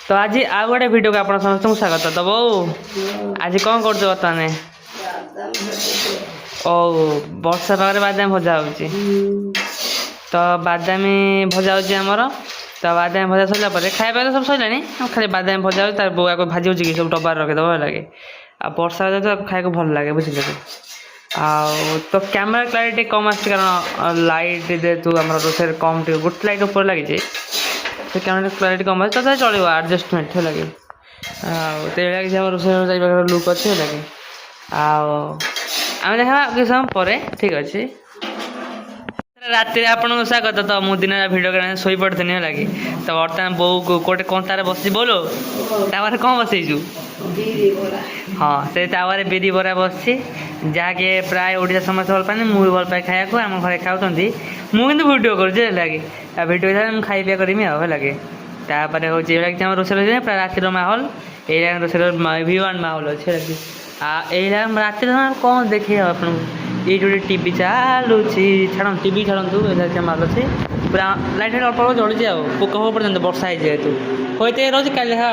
तो आज आउ गोटे भिडियो को आप समस्त स्वागत। तो बो आज कौन कर बर्तमान ओ वर्षा पागे बादाम भजा हो तो बादाम भजा होमर तो बादाम भजा सरला खाଇବା तो सब सरला खाली बादाम भजा हो बोआ को भाजी होगी सब डबार रखिदेव लगे आ वर्षा तो खाया भल लगे बुझे आ तो कैमेरा क्लारिटी कम आस कारण लाइट जेहतु आम रोषे कम गोटे लाइट ऊपर लगी से कैमेरा क्लारिटी कम अच्छे तो चलो आडजस्टमेंट है लगे आम रोषे लुक अच्छे लगे आम देखा किस समय पर ठीक अच्छे राति आपन स्वागत। तो मु दिन भिड शोई पड़ी लगे तो बर्तमान बो गोटे कंतार बस बोलो तावे कौन बसईचु हाँ से तावे बिरी बरा बस जहाँकि प्राय ओडिशा समस्त भल पाए मुझे भल पाए खाया को आम घर खाऊँ मुझे कि भिडियो कर लगे भिडियो मुझे खाई पिया करमी लगे तापर हूँ लगे रोषे रोषे प्राय रातिर माहौल यही रोषे भिवान माहौल अच्छे लगे राति कौन देखे आप ये जो टीवी चलुची छाड़ टीवी छाड़ू माल अच्छे पूरा लाइट अल्प अल्प जलुची पोक पर्यटन वर्षा है जेहतु होते रोज कल देखा